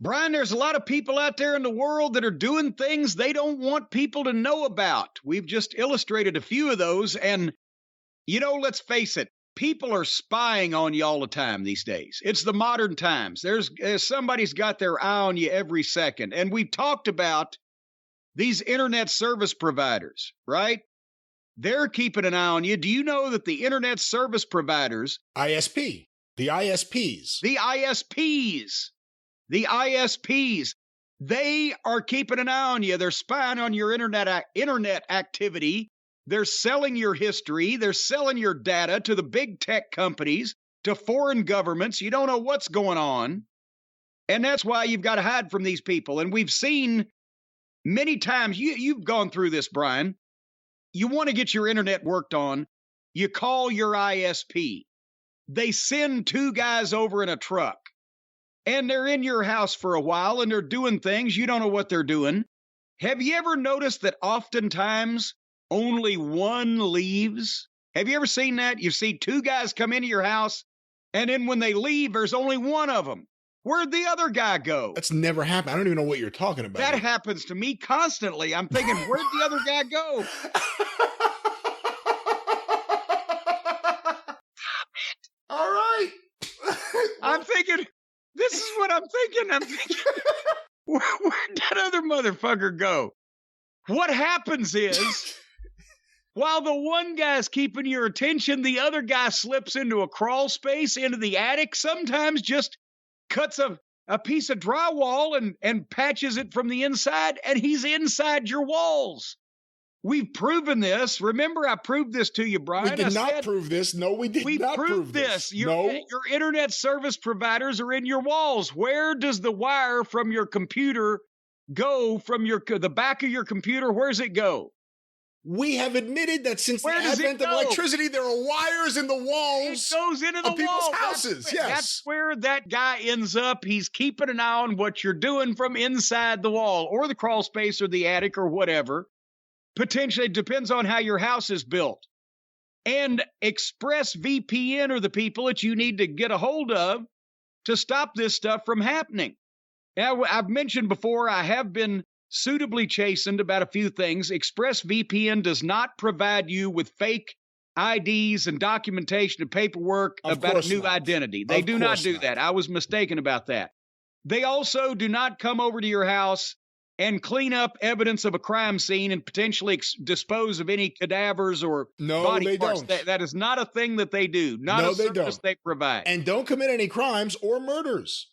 Brian, there's a lot of people out there in the world that are doing things they don't want people to know about. We've just illustrated a few of those. And, let's face it, people are spying on you all the time these days. It's the modern times. There's somebody's got their eye on you every second. And we've talked about these internet service providers, right? They're keeping an eye on you. Do you know that the internet service providers, the ISPs, they are keeping an eye on you. They're spying on your internet activity. They're selling your history. They're selling your data to the big tech companies, to foreign governments. You don't know what's going on. And that's why you've got to hide from these people. And we've seen many times, you've gone through this, Brian. You want to get your internet worked on, you call your ISP. They send two guys over in a truck. And they're in your house for a while, and they're doing things. You don't know what they're doing. Have you ever noticed that oftentimes only one leaves? Have you ever seen that? You see two guys come into your house, and then when they leave, there's only one of them. Where'd the other guy go? That's never happened. I don't even know what you're talking about. That happens to me constantly. I'm thinking, where'd the other guy go? All right. I'm thinking... This is what I'm thinking. I'm thinking, where'd that other motherfucker go? What happens is, while the one guy's keeping your attention, the other guy slips into a crawl space, into the attic, sometimes just cuts a piece of drywall and patches it from the inside, and he's inside your walls. We've proven this. Remember, I proved this to you, Brian. We did not prove this. No, we did not prove this. Your internet service providers are in your walls. Where does the wire from your computer go from the back of your computer? Where's it go? We have admitted that since the advent of electricity, there are wires in the walls. It goes into the people's houses. Yes. That's where that guy ends up. He's keeping an eye on what you're doing from inside the wall or the crawl space or the attic or whatever. Potentially, it depends on how your house is built. And Express VPN are the people that you need to get a hold of to stop this stuff from happening. Now, I've mentioned before, I have been suitably chastened about a few things. Express VPN does not provide you with fake IDs and documentation and paperwork about a new identity. They do not do that. I was mistaken about that. They also do not come over to your house and clean up evidence of a crime scene and potentially dispose of any cadavers or body parts. That is not a thing that they do. Not a service they provide. And don't commit any crimes or murders.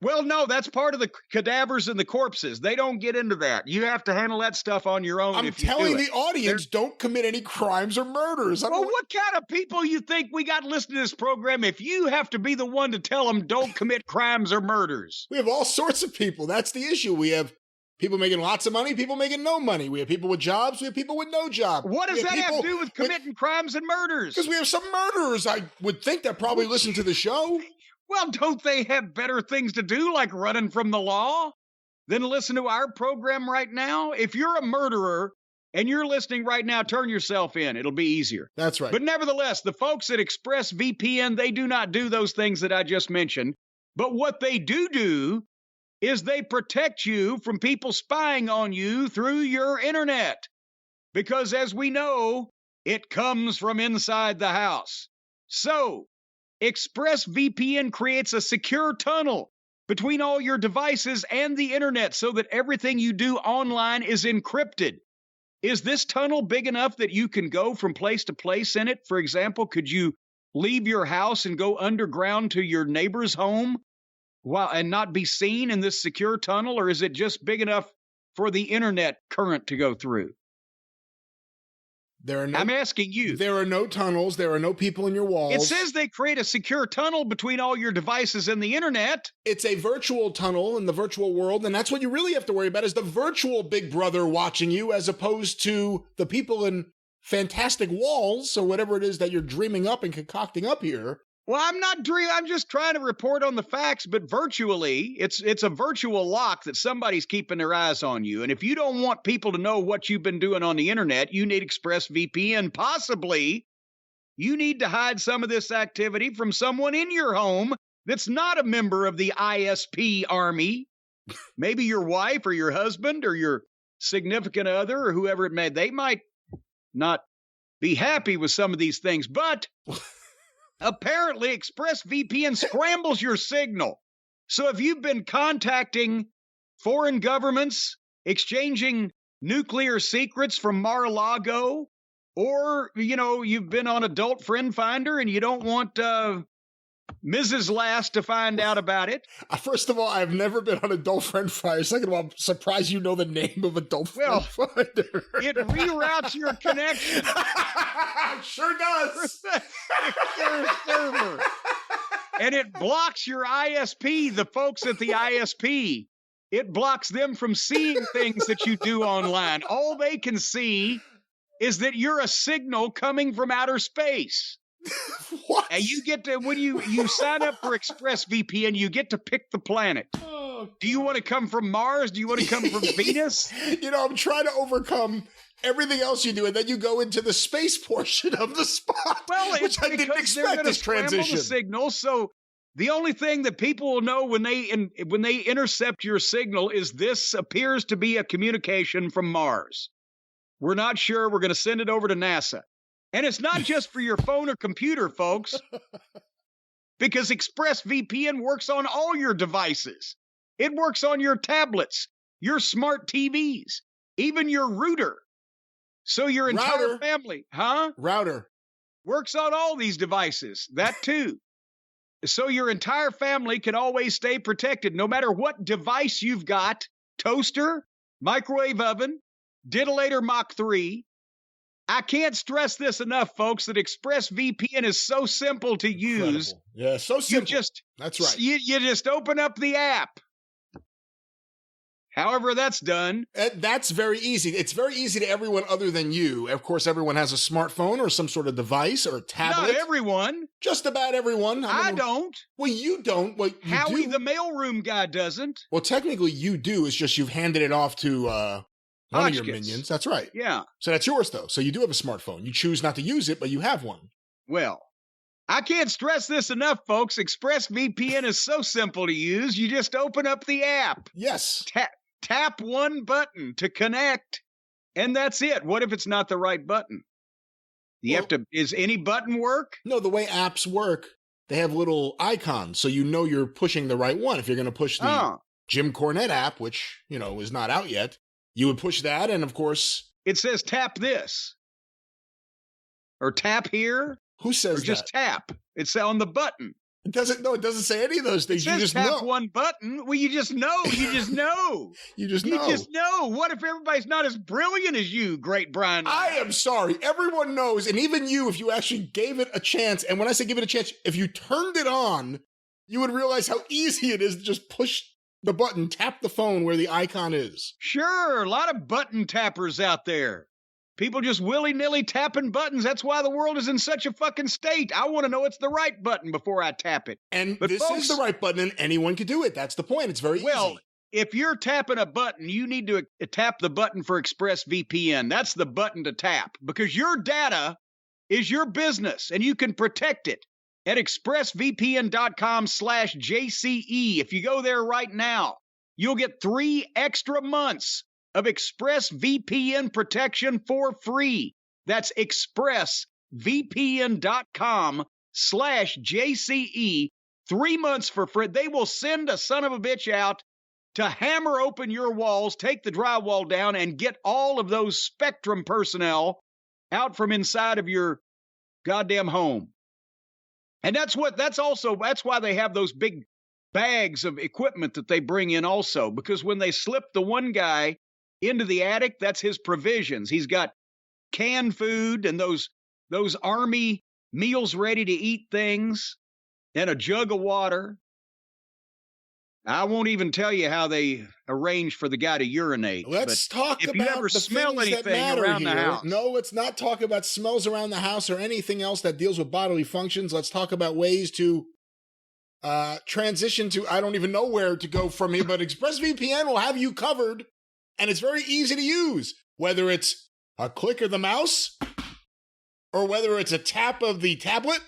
Well, no, that's part of the cadavers and the corpses. They don't get into that. You have to handle that stuff on your own. I'm telling the audience, don't commit any crimes or murders. Well, what kind of people you think we got listening to this program if you have to be the one to tell them don't commit crimes or murders? We have all sorts of people. That's the issue. We have people making lots of money, people making no money. We have people with jobs, we have people with no job. What does that have to do with committing crimes and murders? Because we have some murderers, I would think, that probably listen to the show. Well, don't they have better things to do, like running from the law, than listen to our program right now? If you're a murderer and you're listening right now, turn yourself in. It'll be easier. That's right. But nevertheless, the folks at Express VPN, they do not do those things that I just mentioned. But what they do is they protect you from people spying on you through your internet. Because as we know, it comes from inside the house. So, ExpressVPN creates a secure tunnel between all your devices and the internet so that everything you do online is encrypted. Is this tunnel big enough that you can go from place to place in it? For example, could you leave your house and go underground to your neighbor's home and not be seen in this secure tunnel? Or is it just big enough for the internet current to go through? I'm asking you. There are no tunnels. There are no people in your walls. It says they create a secure tunnel between all your devices and the internet. It's a virtual tunnel in the virtual world, and that's what you really have to worry about is the virtual Big Brother watching you as opposed to the people in fantastic walls or whatever it is that you're dreaming up and concocting up here. Well, I'm not dreaming. I'm just trying to report on the facts, but virtually, it's a virtual lock that somebody's keeping their eyes on you. And if you don't want people to know what you've been doing on the internet, you need ExpressVPN. Possibly, you need to hide some of this activity from someone in your home that's not a member of the ISP army, maybe your wife or your husband or your significant other or whoever it may, they might not be happy with some of these things, but apparently ExpressVPN scrambles your signal. So if you've been contacting foreign governments, exchanging nuclear secrets from Mar-a-Lago, or, you've been on Adult Friend Finder and you don't want Mrs. Lass to find out about it. First of all, I've never been on Adult Friend Finder. Second of all, I'm surprised you know the name of Adult Friend Finder. It reroutes your connection. Sure does. Your server. And it blocks your ISP, the folks at the ISP. It blocks them from seeing things that you do online. All they can see is that you're a signal coming from outer space. What? And you get to, when you sign up for ExpressVPN, you get to pick the planet. Oh, do you want to come from Mars? Do you want to come from Venus? I'm trying to overcome everything else you do, and then you go into the space portion of the spot. Well, which I didn't expect this transition. The signal, so the only thing that people will know when they intercept your signal is this appears to be a communication from Mars. We're not sure. We're going to send it over to NASA. And it's not just for your phone or computer, folks, because ExpressVPN works on all your devices. It works on your tablets, your smart TVs, even your router. So your entire family, Router. Works on all these devices, that too. So your entire family can always stay protected, no matter what device you've got, toaster, microwave oven, Diddlator Mach 3. I can't stress this enough, folks, that ExpressVPN is so simple to use. Incredible. Yeah, so simple. That's right. You just open up the app. However that's done. That's very easy. It's very easy to everyone other than you. Of course, everyone has a smartphone or some sort of device or a tablet. Not everyone. Just about everyone. I don't. Well, you don't. Well, you Howie, do. the mailroom guy, doesn't. Well, technically you do. It's just you've handed it off to one of your minions. That's right. Yeah. So that's yours, though. So you do have a smartphone. You choose not to use it, but you have one. Well, I can't stress this enough, folks. ExpressVPN is so simple to use. You just open up the app. Yes. Tap one button to connect, and that's it. What if it's not the right button? Is any button work? No, the way apps work, they have little icons, so you know you're pushing the right one. If you're going to push the Jim Cornette app, which, is not out yet, you would push that, and of course... It says tap this. Or tap here. Who says that? Or just tap. It's on the button. It doesn't say any of those things. It says you just tap know. One button. Well, you just know. You just know. You just know. What if everybody's not as brilliant as you, great Brian? I am sorry. Everyone knows, and even you, if you actually gave it a chance, and when I say give it a chance, if you turned it on, you would realize how easy it is to just push the button, tap the phone where the icon is. Sure, a lot of button tappers out there. People just willy-nilly tapping buttons. That's why the world is in such a fucking state. I want to know it's the right button before I tap it. But this is the right button, and anyone can do it. That's the point. It's very easy. Well, if you're tapping a button, you need to tap the button for ExpressVPN. That's the button to tap, because your data is your business, and you can protect it at expressvpn.com/JCE. If you go there right now, you'll get 3 extra months of ExpressVPN protection for free. That's expressvpn.com/JCE. 3 months for free. They will send a son of a bitch out to hammer open your walls, take the drywall down, and get all of those Spectrum personnel out from inside of your goddamn home. And that's why they have those big bags of equipment that they bring in also, because when they slip the one guy into the attic, that's his provisions. He's got canned food and those army meals ready to eat things and a jug of water. I won't even tell you how they arrange for the guy to urinate. Let's talk about you ever the smell things anything that matter around here. the house. No, let's not talk about smells around the house or anything else that deals with bodily functions. Let's talk about ways to transition to, I don't even know where to go from here, but ExpressVPN will have you covered, and it's very easy to use, whether it's a click of the mouse or whether it's a tap of the tablet.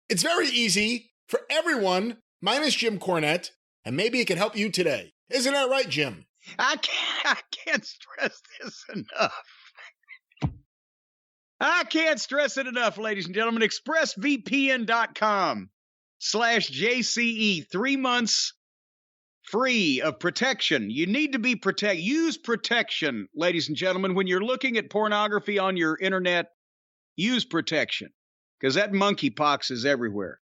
It's very easy for everyone, minus Jim Cornette, and maybe it can help you today. Isn't that right, Jim? I can't stress this enough. I can't stress it enough, ladies and gentlemen. ExpressVPN.com/JCE. 3 months free of protection. You need to be protected. Use protection, ladies and gentlemen. When you're looking at pornography on your internet, use protection, because that monkeypox is everywhere.